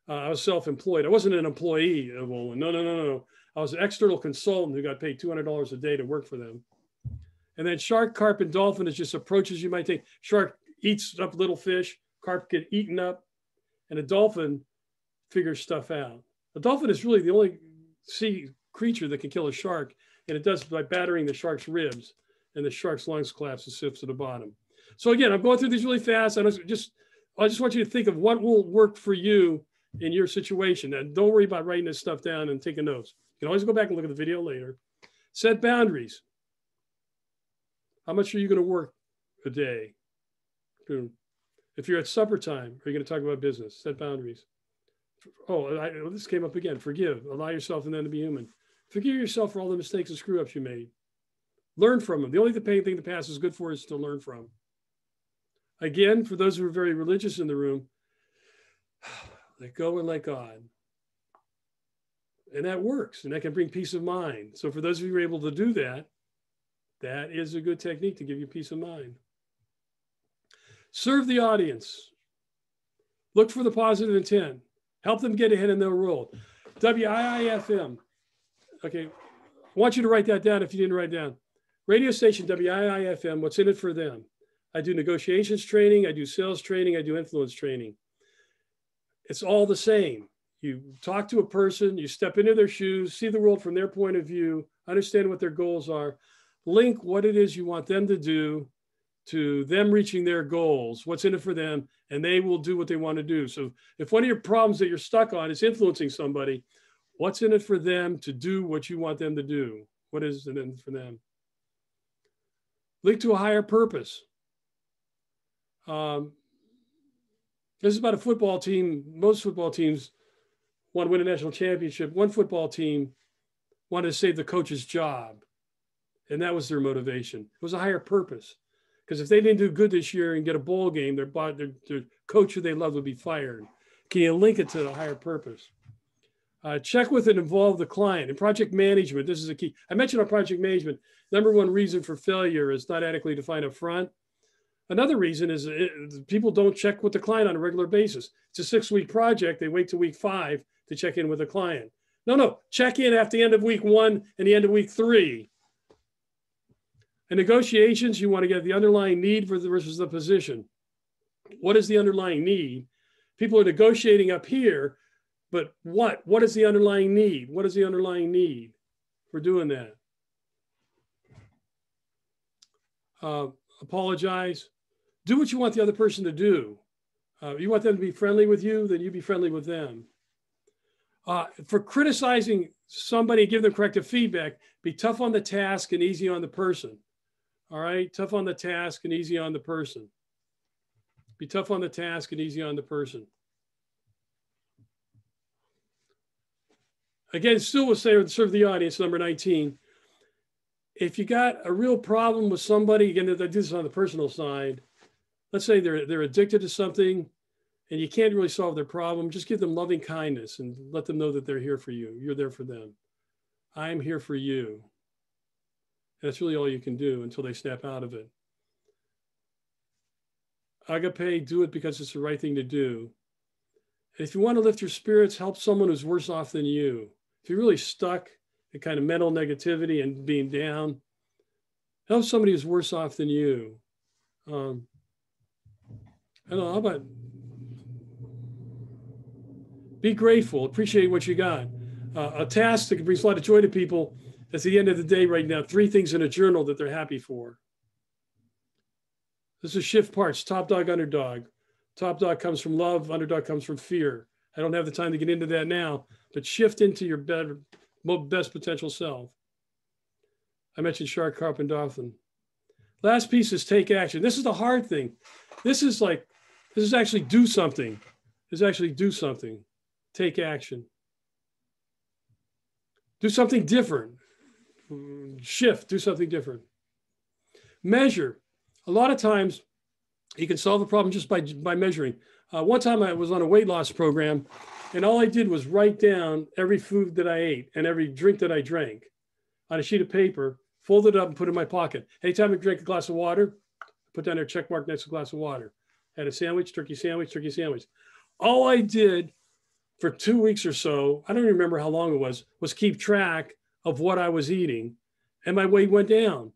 S3: I was self-employed. I wasn't an employee of Olin. No. I was an external consultant who got paid $200 a day to work for them. And then shark, carp, and dolphin is just approaches you might take. Shark eats up little fish, carp get eaten up, and a dolphin figures stuff out. A dolphin is really the only sea creature that can kill a shark, and it does by battering the shark's ribs, and the shark's lungs collapse and slips to the bottom. So again, I'm going through these really fast. I just want you to think of what will work for you in your situation. And don't worry about writing this stuff down and taking notes. You can always go back and look at the video later. Set boundaries. How much are you going to work a day? If you're at supper time, are you going to talk about business? Set boundaries. This came up again. Forgive. Allow yourself and then to be human. Forgive yourself for all the mistakes and screw ups you made. Learn from them. The only thing the past is good for is to learn from. Again, for those who are very religious in the room, let go and let God. And that works, and that can bring peace of mind. So for those of you who are able to do that, that is a good technique to give you peace of mind. Serve the audience. Look for the positive intent. Help them get ahead in their world. WIIFM. Okay, I want you to write that down if you didn't write down. Radio station WIIFM, what's in it for them? I do negotiations training, I do sales training, I do influence training. It's all the same. You talk to a person, you step into their shoes, see the world from their point of view, understand what their goals are, link what it is you want them to do to them reaching their goals, what's in it for them, and they will do what they want to do. So if one of your problems that you're stuck on is influencing somebody, what's in it for them to do what you want them to do? What is in it for them? Link to a higher purpose. This is about a football team. Most football teams want to win a national championship. One football team wanted to save the coach's job. And that was their motivation. It was a higher purpose. Because if they didn't do good this year and get a bowl game, their coach who they loved would be fired. Can you link it to the higher purpose? Check with and involve the client. In project management, this is a key. I mentioned on project management, number one reason for failure is not adequately defined up front. Another reason is people don't check with the client on a regular basis. It's a 6-week project. They wait till week 5 to check in with the client. No, check in at the end of week 1 and the end of week 3. In negotiations, you want to get the underlying need versus the position. What is the underlying need? People are negotiating up here, but what is the underlying need? What is the underlying need for doing that? Apologize. Do what you want the other person to do. You want them to be friendly with you, then you be friendly with them. For criticizing somebody, give them corrective feedback, be tough on the task and easy on the person. All right, tough on the task and easy on the person. Be tough on the task and easy on the person. Again, still will say, serve the audience, number 19. If you got a real problem with somebody, again, I do this on the personal side. Let's say they're addicted to something and you can't really solve their problem. Just give them loving kindness and let them know that they're here for you. You're there for them. I'm here for you. That's really all you can do until they snap out of it. Agape, do it because it's the right thing to do. And if you want to lift your spirits, help someone who's worse off than you. If you're really stuck in kind of mental negativity and being down, help somebody who's worse off than you. I don't know, how about be grateful, appreciate what you got. A task that brings a lot of joy to people. At the end of the day right now, 3 things in a journal that they're happy for. This is shift parts, top dog, underdog. Top dog comes from love, underdog comes from fear. I don't have the time to get into that now, but shift into your best potential self. I mentioned Shark, Carp, and Dolphin. Last piece is take action. This is the hard thing. This is actually do something. This is actually do something. Take action. Do something different. Shift, do something different. Measure. A lot of times you can solve a problem just by measuring. One time I was on a weight loss program and all I did was write down every food that I ate and every drink that I drank on a sheet of paper, fold it up and put it in my pocket. Anytime I drank a glass of water, put down a check mark next to a glass of water. Had a sandwich, turkey sandwich, turkey sandwich. All I did for 2 weeks or so, I don't even remember how long it was keep track of what I was eating, and my weight went down.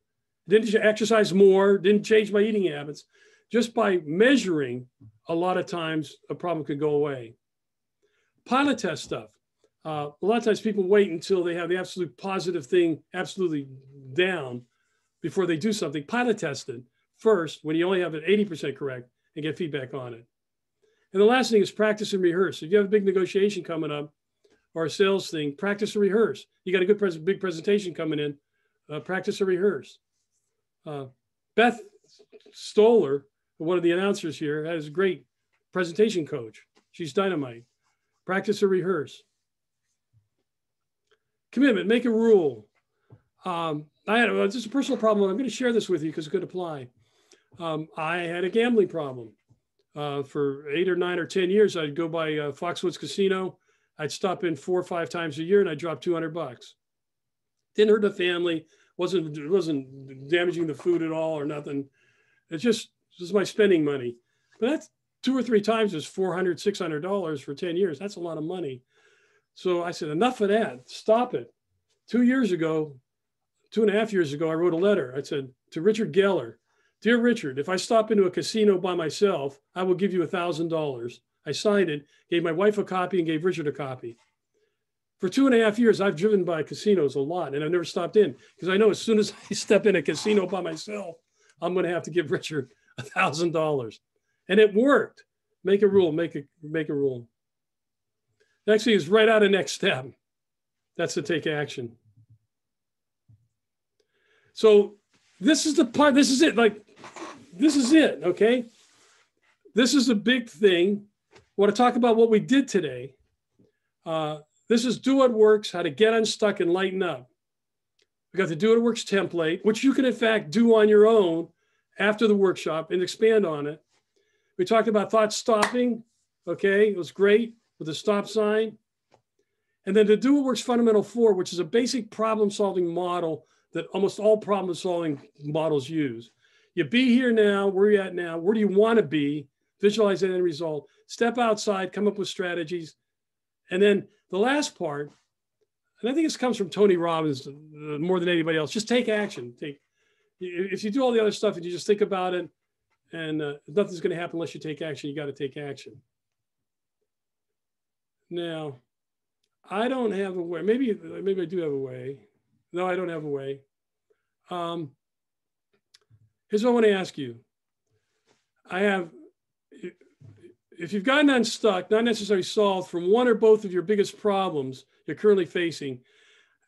S3: Didn't exercise more, didn't change my eating habits. Just by measuring, a lot of times a problem could go away. Pilot test stuff. A lot of times people wait until they have the absolute positive thing absolutely down before they do something. Pilot test it first when you only have it 80% correct and get feedback on it. And the last thing is practice and rehearse. If you have a big negotiation coming up or a sales thing, practice and rehearse. You got a good big presentation coming in, practice and rehearse. Beth Stoller, one of the announcers here, has a great presentation coach. She's dynamite. Practice or rehearse. Commitment, make a rule. This is a personal problem. I'm going to share this with you because it could apply. I had a gambling problem. For 8 or 9 or 10 years, I'd go by Foxwoods Casino. I'd stop in 4 or 5 times a year and I'd drop $200. Didn't hurt the family. Wasn't damaging the food at all or nothing. It's just my spending money. But that's 2 or 3 times is $400, $600 for 10 years. That's a lot of money. So I said, enough of that. Stop it. 2.5 years ago, I wrote a letter. I said to Richard Geller, "Dear Richard, if I stop into a casino by myself, I will give you $1,000. I signed it, gave my wife a copy and gave Richard a copy. For 2.5 years, I've driven by casinos a lot and I've never stopped in because I know as soon as I step in a casino by myself, I'm going to have to give Richard $1,000. And it worked. Make a rule, make a rule. Next thing is write out a next step. That's to take action. So this is the part, this is it, okay? this is a big thing. I want to talk about what we did today. This is Do What Works, how to get unstuck and lighten up. We got the Do What Works template, which you can in fact do on your own after the workshop and expand on it. We talked about thought stopping. Okay, it was great with the stop sign. And then the Do What Works Fundamental 4, which is a basic problem-solving model that almost all problem-solving models use. You be here now, where are you at now? Where do you want to be? Visualize that end result. Step outside, come up with strategies. And then the last part, and I think this comes from Tony Robbins more than anybody else, just take action. If you do all the other stuff and you just think about it, and nothing's going to happen unless you take action, you got to take action. Now, I don't have a way. Maybe I do have a way. No, I don't have a way. Here's what I want to ask you. If you've gotten unstuck, not necessarily solved, from one or both of your biggest problems you're currently facing,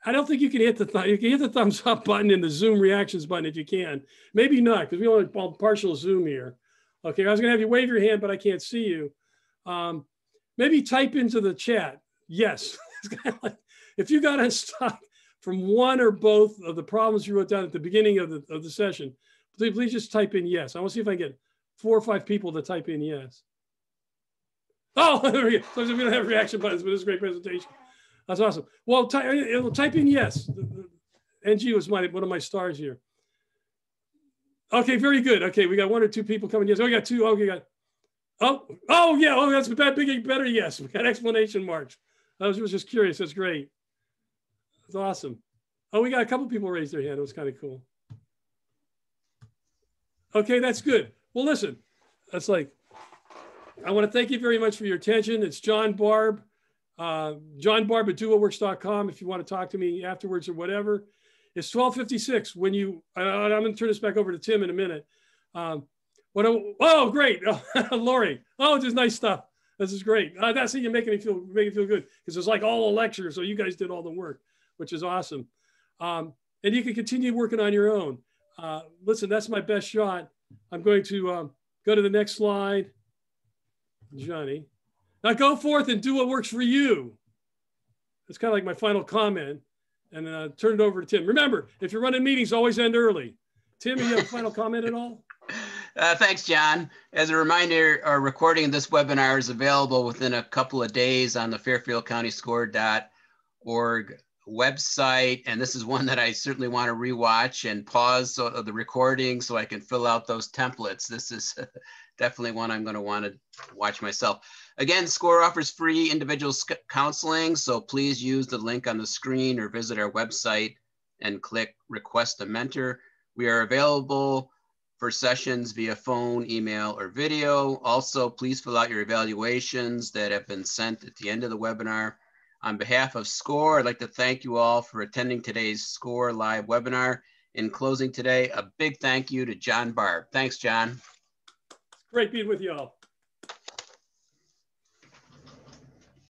S3: I don't think you can hit the thumbs up button and the Zoom reactions button if you can. Maybe not, because we only partial Zoom here. Okay, I was going to have you wave your hand, but I can't see you. Maybe type into the chat, yes. It's kind of like, if you got unstuck from one or both of the problems you wrote down at the beginning of the session, please just type in yes. I want to see if I can get 4 or 5 people to type in yes. Oh, there we go. So we don't have reaction buttons, but this is a great presentation. That's awesome. Well, type in yes. NG was one of my stars here. Okay, very good. Okay, we got 1 or 2 people coming. Yes, oh, we got 2. Oh, we got. Oh yeah. Oh, that's big, better. Yes, we got exclamation marks. I was just curious. That's great. That's awesome. Oh, we got a couple people raise their hand. It was kind of cool. Okay, that's good. Well, listen, that's like, I want to thank you very much for your attention. It's Jon Barb. Jon Barb at dowhatworks.com if you want to talk to me afterwards or whatever. It's 12:56 when you, I'm going to turn this back over to Tim in a minute. Oh, great. Oh, Lori. Oh, just nice stuff. This is great. That's how you make me feel good, because it's like all a lecture. So you guys did all the work, which is awesome. And you can continue working on your own. Listen, that's my best shot. I'm going to go to the next slide. Johnny. Now go forth and do what works for you. That's kind of like my final comment. And then turn it over to Tim. Remember, if you're running meetings, always end early. Tim, do you have a final comment at all?
S1: Thanks, John. As a reminder, our recording of this webinar is available within a couple of days on the fairfieldcountyscore.org website. And this is one that I certainly want to rewatch and pause the recording so I can fill out those templates. This is definitely one I'm going to want to watch myself. Again, SCORE offers free individual counseling, so please use the link on the screen or visit our website and click Request a Mentor. We are available for sessions via phone, email, or video. Also, please fill out your evaluations that have been sent at the end of the webinar. On behalf of SCORE, I'd like to thank you all for attending today's SCORE live webinar. In closing today, a big thank you to Jon Barb. Thanks, John.
S3: Great being with you all.